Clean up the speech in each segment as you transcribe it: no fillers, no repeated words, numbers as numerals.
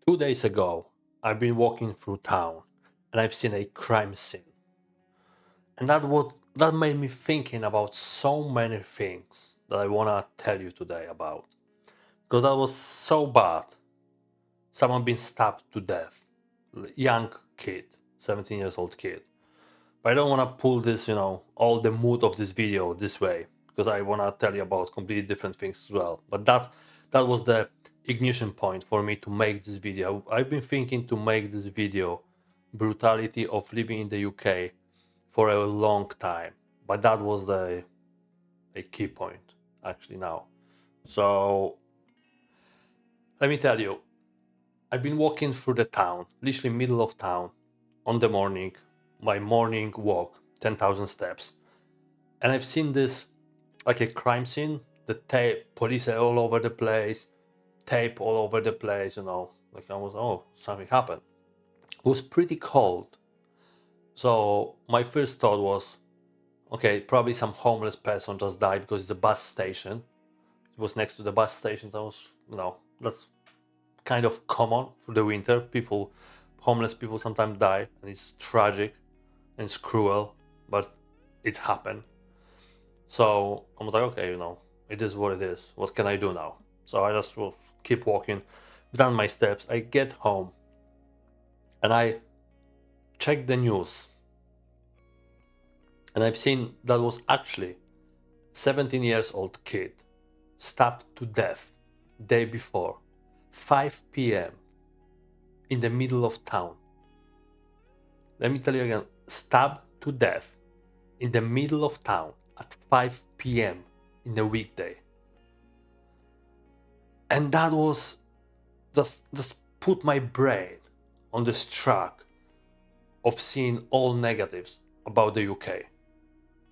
2 days ago, I've been walking through town and I've seen a crime scene. And that made me thinking about so many things that I wanna tell you today about. Because that was so bad. Someone been stabbed to death. Young kid, 17 years old kid. But I don't wanna pull this, all the mood of this video this way. Because I wanna tell you about completely different things as well. But that was the ignition point for me to make this video. I've been thinking to make this video, brutality of living in the UK, for a long time. But that was a key point actually now. So let me tell you, I've been walking through the town, literally middle of town, on the morning, my morning walk, 10,000 steps. And I've seen this like a crime scene, the tape, police are all over the place, tape all over the place, like I was, oh, something happened. It was pretty cold. So my first thought was, okay, probably some homeless person just died because it's a bus station. It was next to the bus station. That was, that's kind of common for the winter. Homeless people sometimes die, and it's tragic and it's cruel, but it happened. So I'm like, okay, it is what it is. What can I do now? So I just will keep walking down my steps. I get home and I check the news, and I've seen that was actually 17 years old kid stabbed to death day before, 5 p.m. in the middle of town. Let me tell you again, stabbed to death in the middle of town at 5 p.m. in a weekday. And that was just put my brain on this track of seeing all negatives about the UK.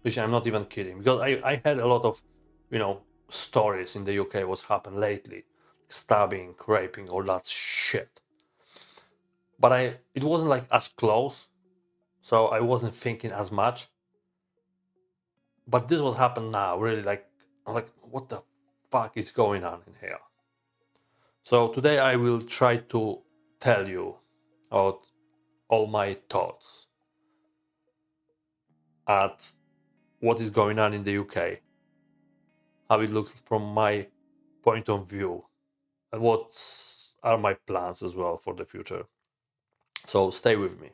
Which I'm not even kidding, because I had a lot of, stories in the UK what's happened lately. Stabbing, raping, all that shit. But it wasn't like as close, so I wasn't thinking as much. But this what happened now, really, like I'm like, what the fuck is going on in here? So today I will try to tell you about all my thoughts at what is going on in the UK, how it looks from my point of view, and what are my plans as well for the future. So stay with me.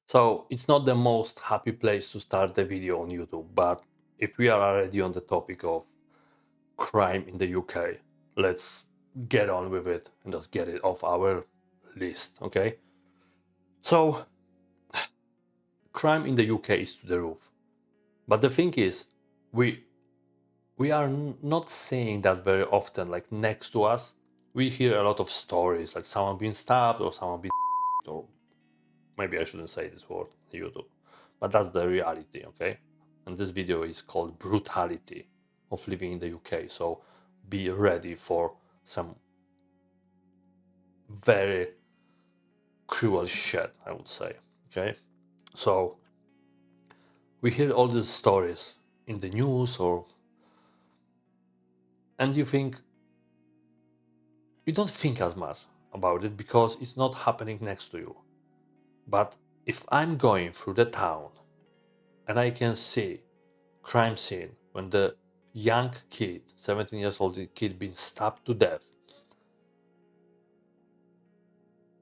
So it's not the most happy place to start the video on YouTube, but if we are already on the topic of crime in the UK, let's get on with it and just get it off our list, okay? So crime in the UK is to the roof. But the thing is, we are not saying that very often. Like next to us, we hear a lot of stories, like someone being stabbed or someone being, or maybe I shouldn't say this word on YouTube, but that's the reality, okay? And this video is called Brutality of Living in the UK. So be ready for some very cruel shit, I would say, okay? So we hear all these stories in the news, and you don't think as much about it because it's not happening next to you. But if I'm going through the town and I can see crime scene when the young kid, 17 years old kid, being stabbed to death,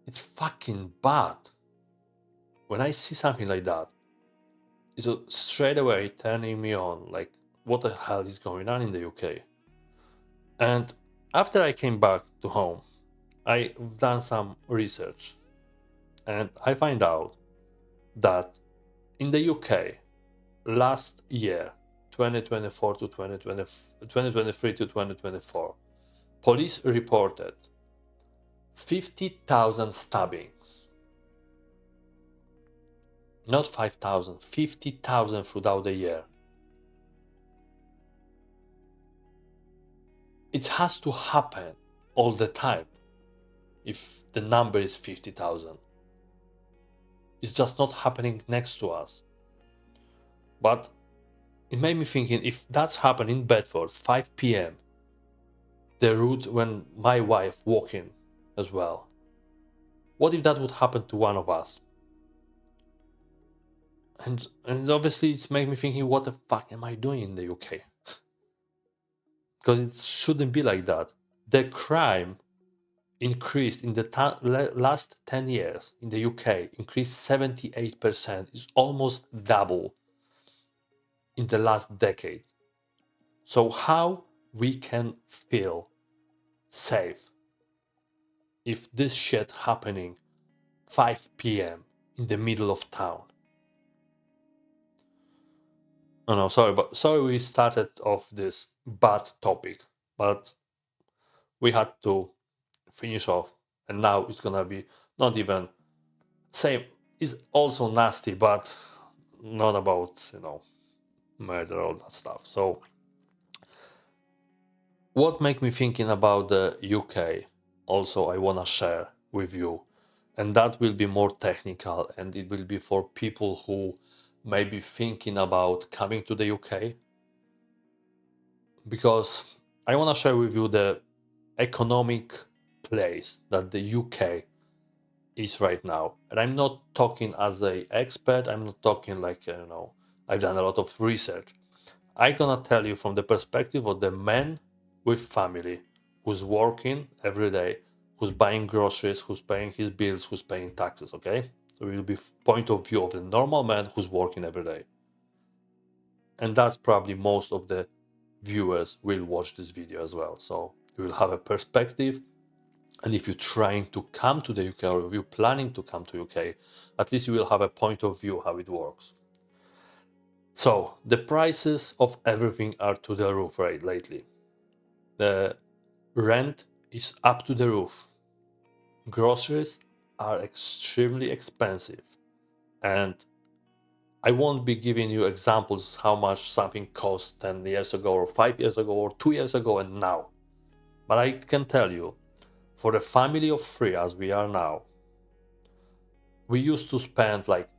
it's fucking bad. When I see something like that, it's straight away turning me on, like, what the hell is going on in the UK? And after I came back to home, I've done some research, and I find out that in the UK, last year, 2024 to 2020, 2023 to 2024, police reported 50,000 stabbings. Not 5,000, 50,000 throughout the year. It has to happen all the time if the number is 50,000. It's just not happening next to us. But it made me thinking, if that's happening in Bedford, 5 p.m., the route when my wife walking as well, What if that would happen to one of us? And obviously it's made me thinking, what the fuck am I doing in the UK? Because it shouldn't be like that. The crime increased in the last 10 years in the UK, increased 78%. It's almost double in the last decade. So how we can feel safe if this shit happening 5 p.m. in the middle of town? Oh no, sorry, but sorry we started off this bad topic, but we had to finish off, and now it's gonna be not even same. It's also nasty, but not about murder, all that stuff. So what make me thinking about the UK also I wanna share with you, and that will be more technical, and it will be for people who may be thinking about coming to the UK, because I wanna share with you the economic place that the UK is right now. And I'm not talking as a expert, I'm not talking like I've done a lot of research. I'm gonna tell you from the perspective of the man with family who's working every day, who's buying groceries, who's paying his bills, who's paying taxes, okay? So it will be point of view of the normal man who's working every day. And that's probably most of the viewers will watch this video as well. So you will have a perspective. And if you're trying to come to the UK, or if you're planning to come to UK, at least you will have a point of view how it works. So the prices of everything are to the roof right lately. The rent is up to the roof. Groceries are extremely expensive. And I won't be giving you examples how much something cost 10 years ago or 5 years ago or 2 years ago and now. But I can tell you, for a family of three as we are now, we used to spend like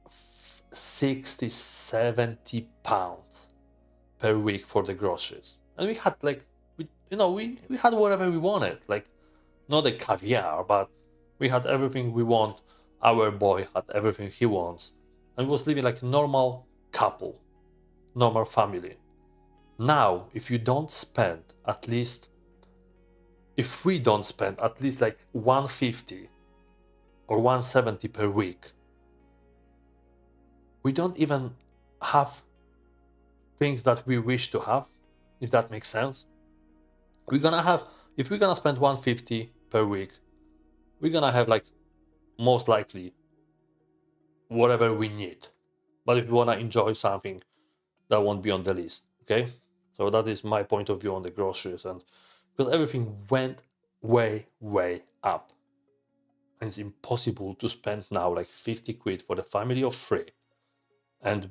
60, 70 pounds per week for the groceries. And we had like, we had whatever we wanted. Like, not a caviar, but we had everything we want. Our boy had everything he wants. And was living like a normal couple, normal family. Now, if you don't spend at least, if we don't spend at least like 150 or 170 per week, we don't even have things that we wish to have, if that makes sense. We're gonna have, if we're gonna spend 150 per week, we're gonna have like most likely whatever we need. But if we wanna enjoy something, that won't be on the list. Okay? So that is my point of view on the groceries, and because everything went way, way up. And it's impossible to spend now like 50 quid for the family of three and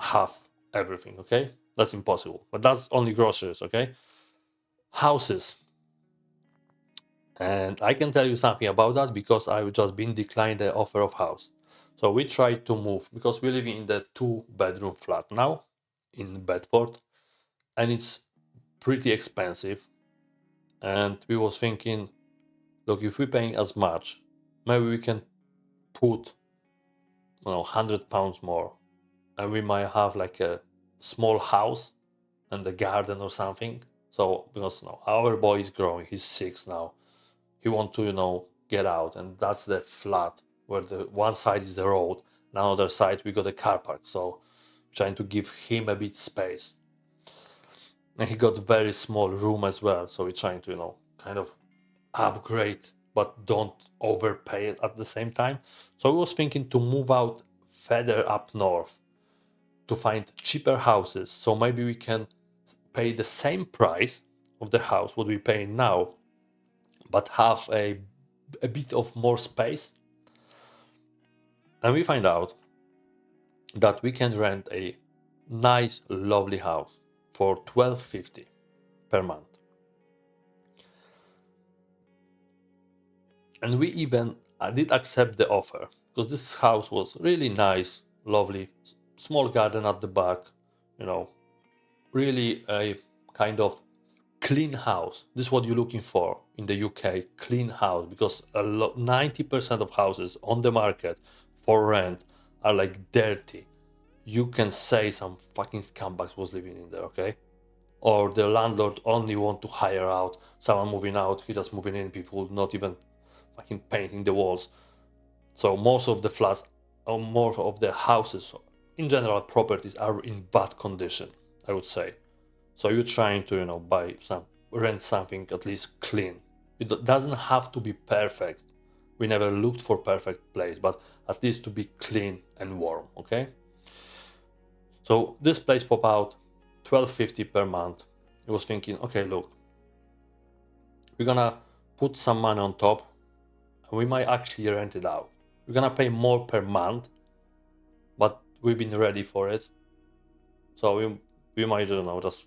have everything, okay? That's impossible. But that's only groceries, okay? Houses. And I can tell you something about that because I've just been declined the offer of house. So we tried to move because we're living in the 2-bedroom flat now in Bedford, and it's pretty expensive. And we was thinking, look, if we're paying as much, maybe we can put £100 more, and we might have like a small house and a garden or something. So because our boy is growing, he's 6 now. He want to get out, and that's the flat where the one side is the road, and another side we got a car park. So trying to give him a bit space, and he got very small room as well. So we're trying to kind of upgrade, but don't overpay it at the same time. So I was thinking to move out further up north to find cheaper houses. So maybe we can pay the same price of the house what we pay now, but have a bit of more space. And we find out that we can rent a nice, lovely house for 12.50 per month. And we even did accept the offer because this house was really nice, lovely, small garden at the back, really a kind of clean house. This is what you're looking for in the UK, clean house, because 90% of houses on the market for rent are like dirty. You can say some fucking scumbags was living in there, okay? Or the landlord only want to hire out someone moving out, he just moving in, people not even fucking painting the walls. So most of the flats or more of the houses in general properties are in bad condition, I would say. So you're trying to, buy some, rent something at least clean. It doesn't have to be perfect. We never looked for perfect place, but at least to be clean and warm, okay? So this place pop out, 12.50 per month. I was thinking, okay, look, we're gonna put some money on top, and we might actually rent it out. We're gonna pay more per month, but we've been ready for it. So we might, just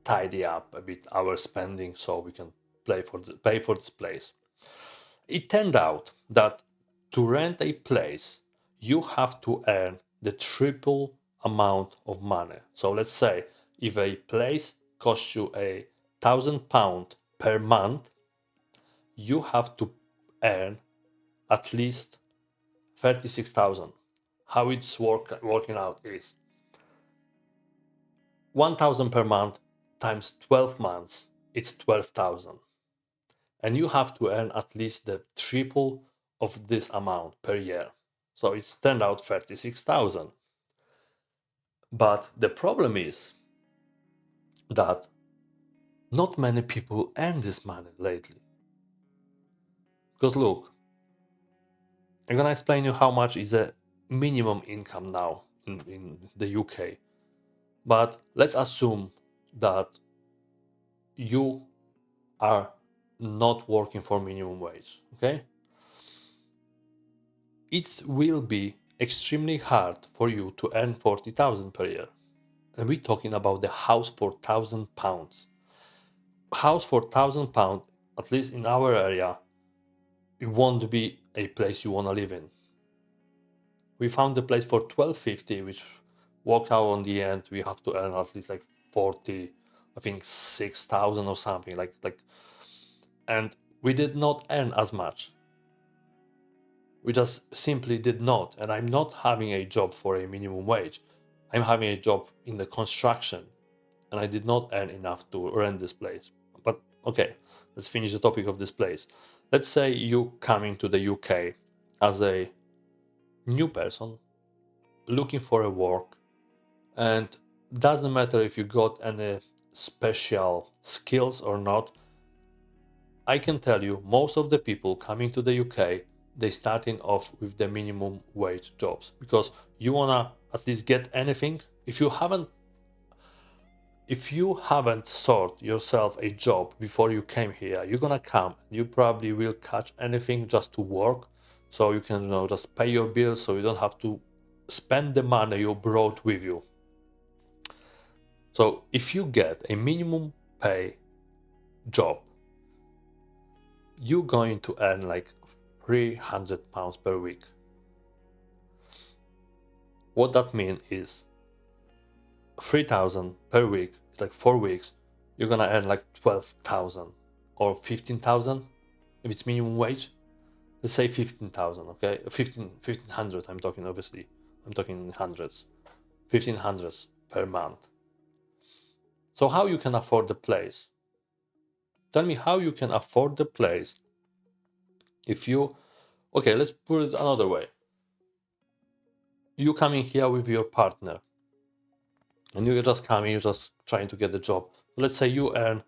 tidy up a bit our spending so we can pay for this place. It turned out that to rent a place, you have to earn the triple amount of money. So let's say if a place costs you £1,000 per month, you have to earn at least 36,000. How it's working out is 1,000 per month times 12 months, it's 12,000. And you have to earn at least the triple of this amount per year. So it's turned out 36,000. But the problem is that not many people earn this money lately. Because look, I'm gonna explain you how much is a minimum income now in the UK. But let's assume that you are not working for minimum wage, okay? It will be extremely hard for you to earn 40,000 per year. And we're talking about the house for £1,000. House for £1,000, at least in our area, it won't be a place you want to live in. We found the place for 12.50, which worked out on the end. We have to earn at least like 40, I think 6,000 or something like, and we did not earn as much. We just simply did not. And I'm not having a job for a minimum wage. I'm having a job in the construction, and I did not earn enough to rent this place. But okay, let's finish the topic of this place. Let's say you coming to the UK as a new person looking for a work, and doesn't matter if you got any special skills or not. I can tell you most of the people coming to the UK, they starting off with the minimum wage jobs because you wanna at least get anything. If you haven't sought yourself a job before you came here, you're gonna come. You probably will catch anything just to work, so you can just pay your bills, so you don't have to spend the money you brought with you. So if you get a minimum pay job, you're going to earn like £300 per week. What that means is 3,000 per week. It's like 4 weeks. You're gonna earn like 12,000 or 15,000 if it's minimum wage. Let's say 15,000, okay? 1,500. I'm talking obviously. I'm talking in hundreds. 1,500 per month. So how you can afford the place? Tell me how you can afford the place if you. Okay, let's put it another way. You coming here with your partner, and you're just coming. You're just trying to get the job. Let's say you earn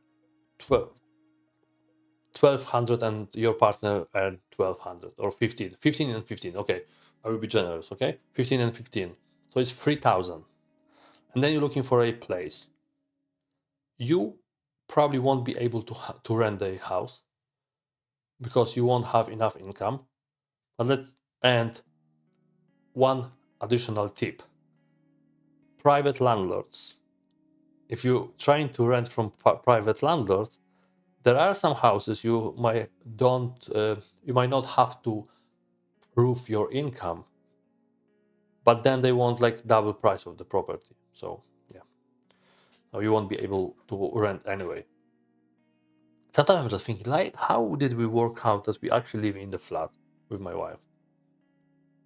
1,200 and your partner earn 1,200 or 15 and 15. Okay, I will be generous. Okay, 15 and 15, so it's 3,000. And then you're looking for a place. You probably won't be able to rent a house because you won't have enough income. But let's and one additional tip: private landlords. If you're trying to rent from private landlords, there are some houses you might not have to prove your income, but then they want like double price of the property. So yeah, so you won't be able to rent anyway. Sometimes I'm just thinking, like, how did we work out that we actually live in the flat with my wife?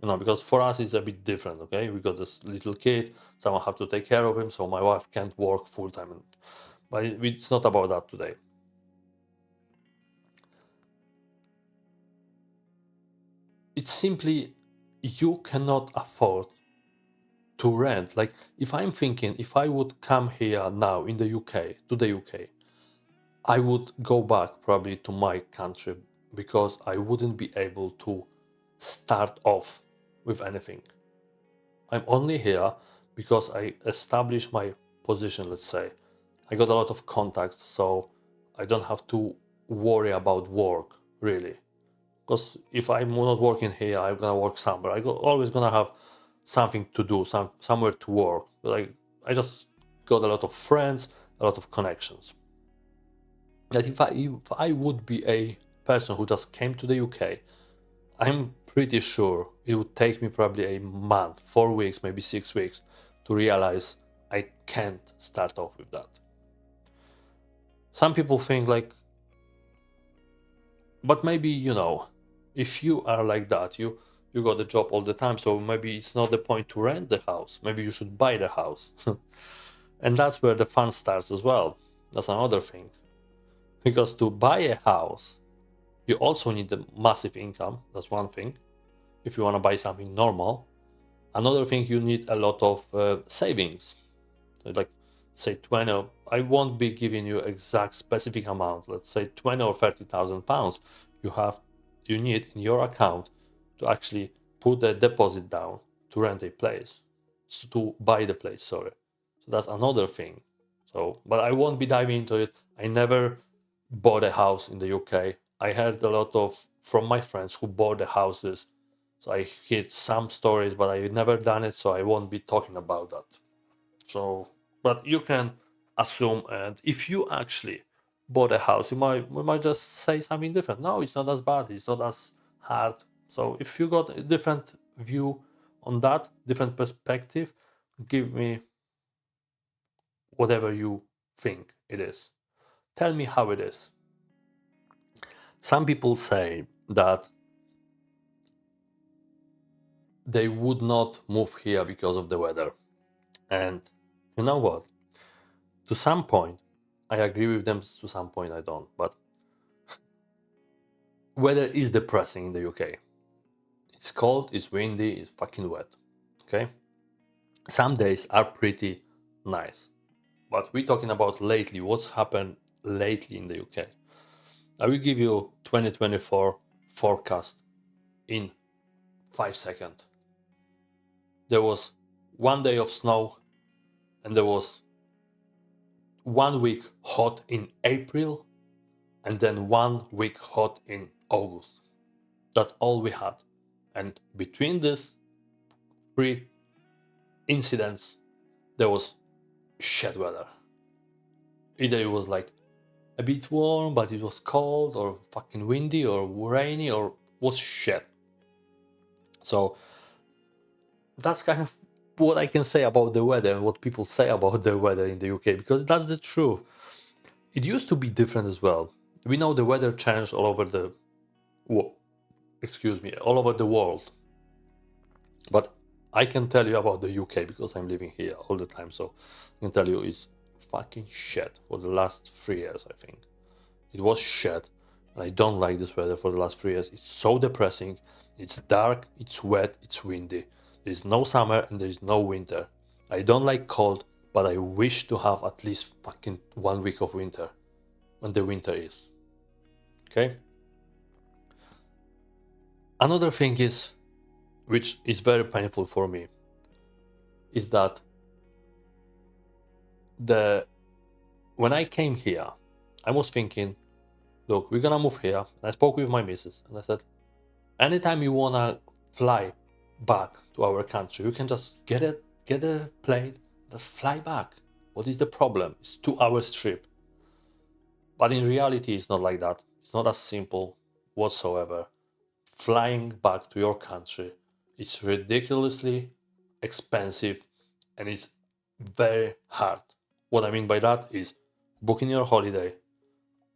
Because for us it's a bit different. Okay, we got this little kid, someone have to take care of him, so my wife can't work full time. But it's not about that today. It's simply you cannot afford to rent. Like, if I'm thinking, if I would come here now in the UK, to the UK, I would go back probably to my country because I wouldn't be able to start off with anything. I'm only here because I established my position, let's say. I got a lot of contacts, so I don't have to worry about work, really. Because if I'm not working here, I'm gonna work somewhere. Always gonna have something to do, somewhere to work. I just got a lot of friends, a lot of connections. That if I would be a person who just came to the UK, I'm pretty sure it would take me probably a month, 4 weeks, maybe 6 weeks, to realize I can't start off with that. Some people think like, but maybe if you are like that, you got a job all the time, so maybe it's not the point to rent the house. Maybe you should buy the house, and that's where the fun starts as well. That's another thing, because to buy a house, you also need a massive income. That's one thing. If you want to buy something normal, another thing, you need a lot of savings. Like, say 20, I won't be giving you exact specific amount. Let's say 20 or 30,000 pounds you have you need in your account to actually put a deposit down to rent a place, to buy the place, sorry. So that's another thing. So, but I won't be diving into it. I never bought a house in the UK. I heard a lot of from my friends who bought the houses. So I heard some stories, but I never done it, so I won't be talking about that. So, but you can assume, and if you actually bought a house, we might just say something different. No, it's not as bad. It's not as hard. So, if you got a different view on that, different perspective, give me whatever you think it is. Tell me how it is. Some people say that they would not move here because of the weather, and you know what? To some point, I agree with them. To some point, I don't. But weather is depressing in the UK. It's cold, it's windy, it's fucking wet. Okay? Some days are pretty nice. But we're talking about lately, what's happened lately in the UK. I will give you 2024 forecast in 5 seconds. There was one day of snow, and there was 1 week hot in April, and then 1 week hot in August. That's all we had. And between these three incidents, there was shit weather. Either it was like a bit warm, but it was cold, or fucking windy, or rainy, or was shit. So that's kind of what I can say about the weather and what people say about the weather in the UK, because that's the truth. It used to be different as well. We know the weather changed all over the all over the world. But I can tell you about the UK because I'm living here all the time. So I can tell you it's fucking shit for the last 3 years, I think. It was shit. And I don't like this weather for the last 3 years. It's so depressing. It's dark, it's wet, it's windy. There's no summer and there's no winter. I don't like cold, but I wish to have at least fucking 1 week of winter when the winter is. Okay? Another thing is, which is very painful for me, is that the when I came here, I was thinking, look, we're gonna move here. And I spoke with my missus and I said, anytime you wanna fly back to our country, you can just get a plane, just fly back. What is the problem? It's 2 hours trip. But in reality, it's not like that. It's not as simple whatsoever. Flying back to your country, it's ridiculously expensive and it's very hard. What I mean by that is booking your holiday.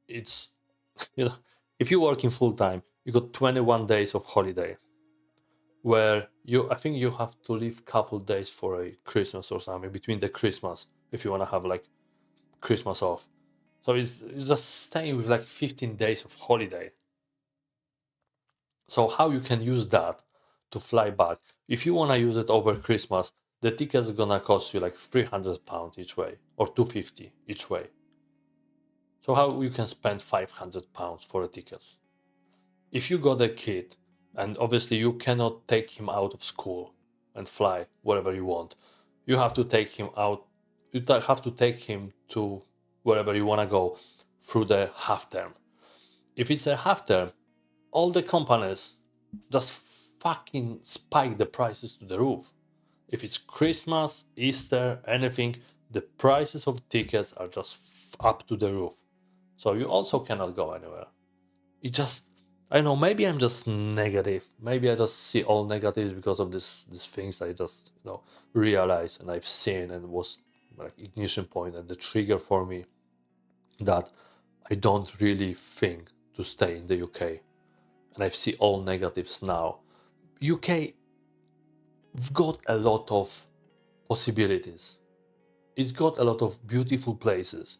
It's You know, if you're working full time, you got 21 days of holiday, where I think you have to leave couple days for a Christmas or something between the Christmas if you want to have like Christmas off. So it's just staying with like 15 days of holiday. So how you can use that to fly back? If you want to use it over Christmas, the tickets are gonna cost you like £300 each way or 250 each way. So how you can spend £500 for a ticket? If you got a kid, and obviously you cannot take him out of school and fly wherever you want, you have to take him out. Have to take him to wherever you want to go through the half term. If it's a half term, all the companies just fucking spike the prices to the roof. If it's Christmas, Easter, anything, the prices of tickets are just up to the roof. So you also cannot go anywhere. It just, I don't know, maybe I'm just negative. Maybe I just see all negatives because of these things I just, realized and I've seen and was like ignition point and the trigger for me that I don't really think to stay in the UK. And I see all negatives now. UK got a lot of possibilities. It's got a lot of beautiful places.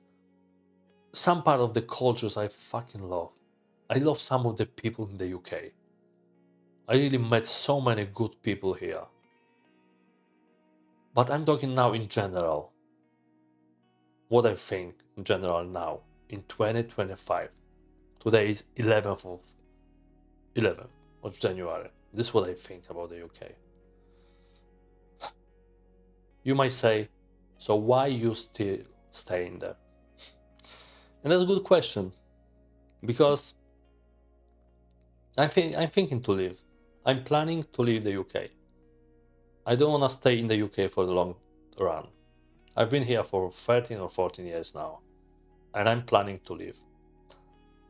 Some part of the cultures I fucking love. I love some of the people in the UK. I really met so many good people here. But I'm talking now in general. What I think in general now in 2025. Today is 11th of January. This is what I think about the UK. You might say, so why you still staying there? And that's a good question because I'm thinking to leave. I'm planning to leave the UK. I don't want to stay in the UK for the long run. I've been here for 13 or 14 years now, and I'm planning to leave.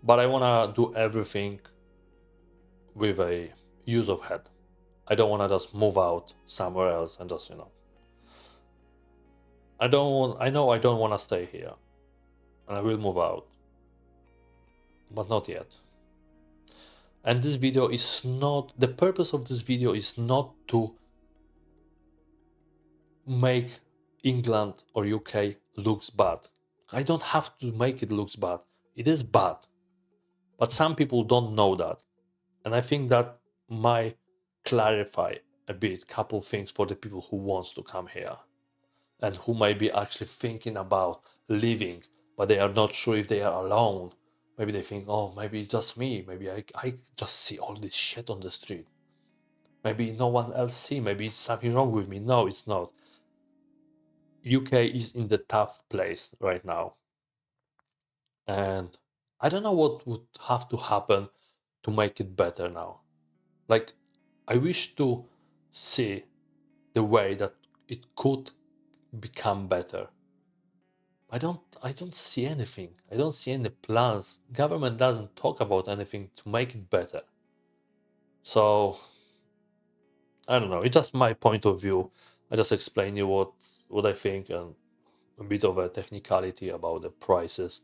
But I want to do everything with a use of head. I don't want to just move out somewhere else and just, I know I don't want to stay here, and I will move out, but not yet. And this video is not, the purpose of this video is not to make England or UK looks bad. I don't have to make it looks bad. It is bad. But some people don't know that. And I think that might clarify a bit couple things for the people who wants to come here and who might be actually thinking about leaving, but they are not sure if they are alone. Maybe they think, oh, maybe it's just me. Maybe I just see all this shit on the street. Maybe no one else see. Maybe it's something wrong with me. No, it's not. UK is in the tough place right now. And I don't know what would have to happen to make it better now. Like, I wish to see the way that it could become better. I don't see anything. I don't see any plans. Government doesn't talk about anything to make it better. So I don't know. It's just my point of view. I just explain you what I think and a bit of a technicality about the prices.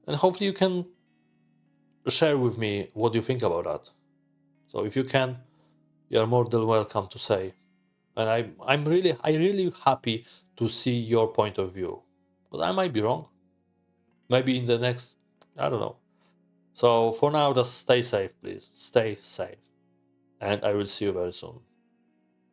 And hopefully you can share with me what you think about that. So if you can, you are more than welcome to say. And I really happy to see your point of view. But I might be wrong. Maybe in the next, I don't know. So for now, just stay safe, please. Stay safe. And I will see you very soon.